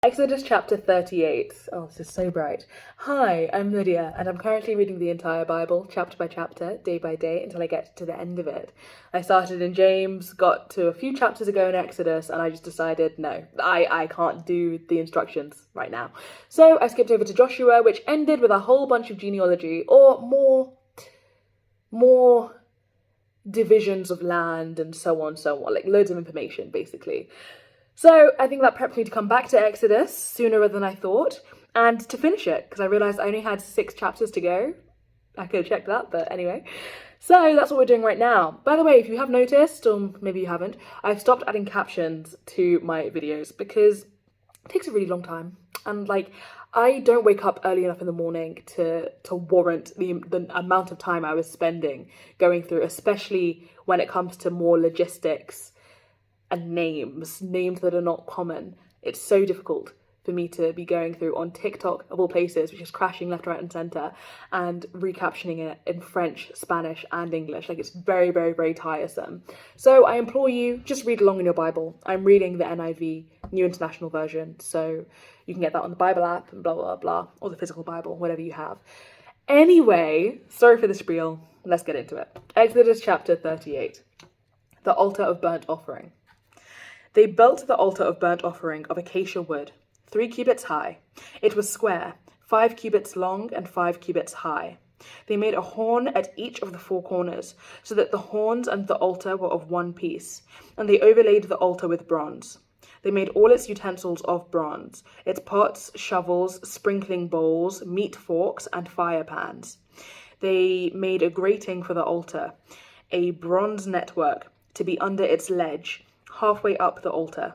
Exodus chapter 38. Oh, this is so bright. Hi, I'm Lydia, and I'm currently reading the entire Bible, chapter by chapter, day by day, until I get to the end of it. I started in James, got to a few chapters ago in Exodus, and I just decided, no, I can't do the instructions right now. So I skipped over to Joshua, which ended with a whole bunch of genealogy, or more divisions of land and so on, like loads of information, basically. So I think that prepped me to come back to Exodus sooner than I thought, and to finish it, because I realised I only had 6 chapters to go. I could have checked that, but anyway. So that's what we're doing right now. By the way, if you have noticed, or maybe you haven't, I've stopped adding captions to my videos because it takes a really long time. And I don't wake up early enough in the morning to warrant the amount of time I was spending going through, especially when it comes to more logistics and names that are not common. It's so difficult for me to be going through on TikTok, of all places, which is crashing left, right and centre, and recaptioning it in French, Spanish and English. It's very, very, very tiresome. So I implore you, just read along in your Bible. I'm reading the NIV, New International Version, so you can get that on the Bible app and blah, blah, blah, or the physical Bible, whatever you have. Anyway, sorry for the spiel. Let's get into it. Exodus chapter 38. The altar of burnt offering. They built the altar of burnt offering of acacia wood, 3 cubits high. It was square, 5 cubits long and 5 cubits high. They made a horn at each of the 4 corners, so that the horns and the altar were of one piece, and they overlaid the altar with bronze. They made all its utensils of bronze, its pots, shovels, sprinkling bowls, meat forks, and fire pans. They made a grating for the altar, a bronze network to be under its ledge, halfway up the altar.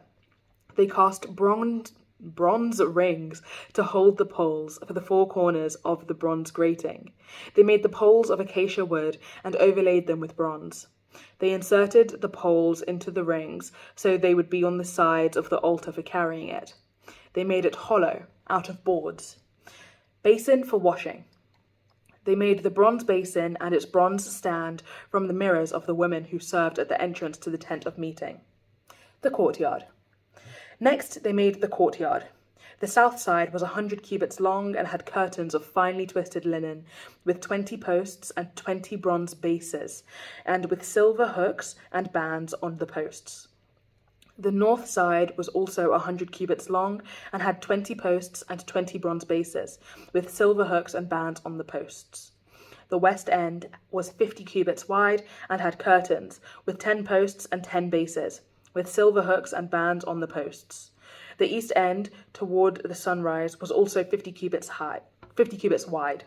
They cast bronze rings to hold the poles for the 4 corners of the bronze grating. They made the poles of acacia wood and overlaid them with bronze. They inserted the poles into the rings so they would be on the sides of the altar for carrying it. They made it hollow, out of boards. Basin for washing. They made the bronze basin and its bronze stand from the mirrors of the women who served at the entrance to the tent of meeting. The courtyard. Next, they made the courtyard. The south side was 100 cubits long and had curtains of finely twisted linen, with 20 posts and 20 bronze bases, and with silver hooks and bands on the posts. The north side was also 100 cubits long and had 20 posts and 20 bronze bases, with silver hooks and bands on the posts. The west end was 50 cubits wide and had curtains, with 10 posts and 10 bases, with silver hooks and bands on the posts. The east end, toward the sunrise, was also 50 cubits wide.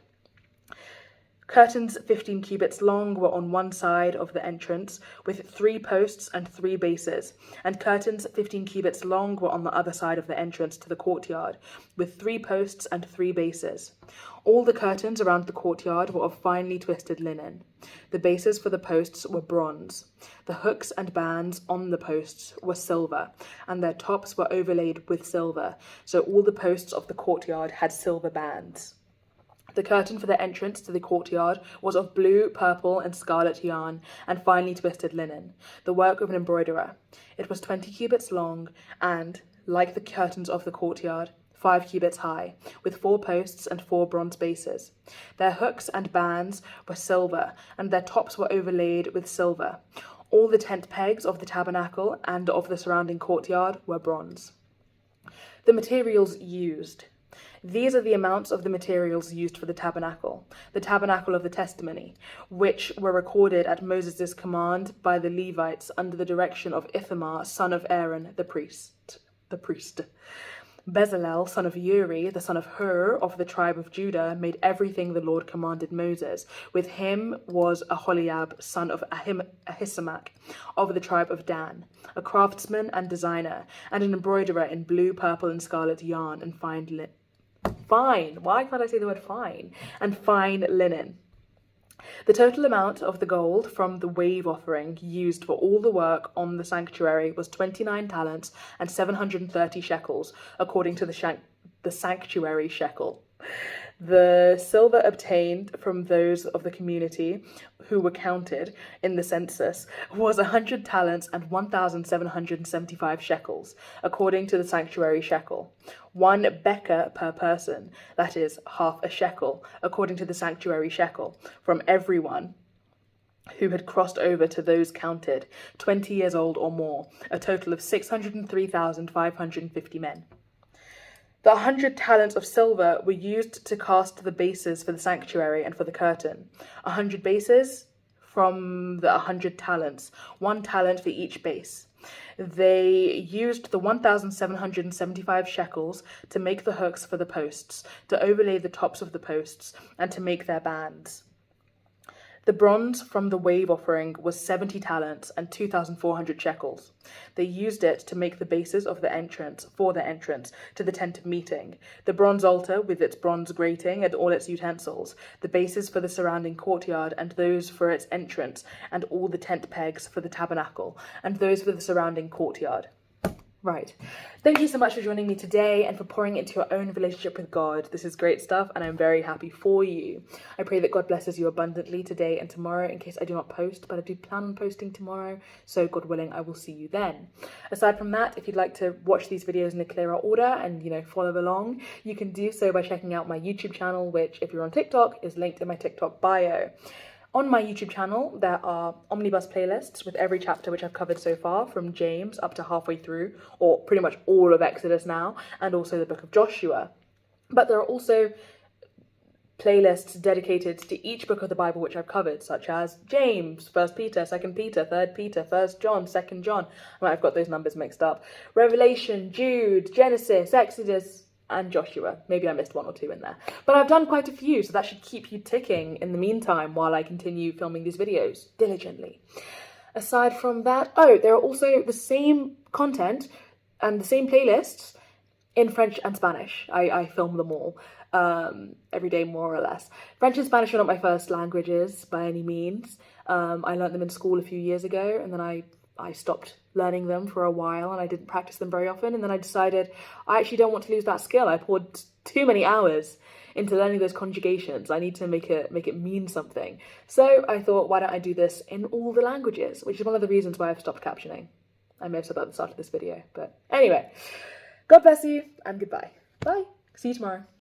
Curtains 15 cubits long were on one side of the entrance, with 3 posts and 3 bases, and curtains 15 cubits long were on the other side of the entrance to the courtyard, with 3 posts and 3 bases. All the curtains around the courtyard were of finely twisted linen. The bases for the posts were bronze. The hooks and bands on the posts were silver, and their tops were overlaid with silver, so all the posts of the courtyard had silver bands. The curtain for the entrance to the courtyard was of blue, purple, and scarlet yarn and finely twisted linen, the work of an embroiderer. It was 20 cubits long and, like the curtains of the courtyard, 5 cubits high, with 4 posts and 4 bronze bases. Their hooks and bands were silver, and their tops were overlaid with silver. All the tent pegs of the tabernacle and of the surrounding courtyard were bronze. The materials used. These are the amounts of the materials used for the tabernacle of the testimony, which were recorded at Moses' command by the Levites under the direction of Ithamar, son of Aaron, the priest. Bezalel, son of Uri, the son of Hur, of the tribe of Judah, made everything the Lord commanded Moses. With him was Aholiab, son of Ahisamach, of the tribe of Dan, a craftsman and designer, and an embroiderer in blue, purple, and scarlet yarn and fine linen. Why can't I say the word fine? And fine linen. The total amount of the gold from the wave offering used for all the work on the sanctuary was 29 talents and 730 shekels, according to the sanctuary shekel. The silver obtained from those of the community who were counted in the census was 100 talents and 1,775 shekels, according to the sanctuary shekel. 1 beker per person, that is, half a shekel, according to the sanctuary shekel, from everyone who had crossed over to those counted, 20 years old or more, a total of 603,550 men. The 100 talents of silver were used to cast the bases for the sanctuary and for the curtain. 100 bases from the 100 talents, 1 talent for each base. They used the 1,775 shekels to make the hooks for the posts, to overlay the tops of the posts, and to make their bands. The bronze from the wave offering was 70 talents and 2,400 shekels. They used it to make the bases of the entrance, for the entrance to the tent of meeting, the bronze altar with its bronze grating and all its utensils, the bases for the surrounding courtyard and those for its entrance, and all the tent pegs for the tabernacle, and those for the surrounding courtyard. Right. Thank you so much for joining me today and for pouring into your own relationship with God. This is great stuff and I'm very happy for you. I pray that God blesses you abundantly today and tomorrow, in case I do not post, but I do plan on posting tomorrow. So God willing, I will see you then. Aside from that, if you'd like to watch these videos in a clearer order and, follow along, you can do so by checking out my YouTube channel, which, if you're on TikTok, is linked in my TikTok bio. On my YouTube channel, there are omnibus playlists with every chapter which I've covered so far, from James up to halfway through, or pretty much all of Exodus now, and also the book of Joshua. But there are also playlists dedicated to each book of the Bible which I've covered, such as James, 1 Peter, 2 Peter, 3 Peter, 1 John, 2 John. I've got those numbers mixed up. Revelation, Jude, Genesis, Exodus, and Joshua. Maybe I missed 1 or 2 in there. But I've done quite a few, so that should keep you ticking in the meantime while I continue filming these videos diligently. Aside from that, there are also the same content and the same playlists in French and Spanish. I film them all every day, more or less. French and Spanish are not my first languages by any means. I learnt them in school a few years ago, and then I stopped learning them for a while and I didn't practice them very often, and then I decided I actually don't want to lose that skill. I poured too many hours into learning those conjugations. I need to make it mean something. So I thought, why don't I do this in all the languages, which is one of the reasons why I've stopped captioning. I may have said that at the start of this video, but anyway, God bless you and goodbye. Bye. See you tomorrow.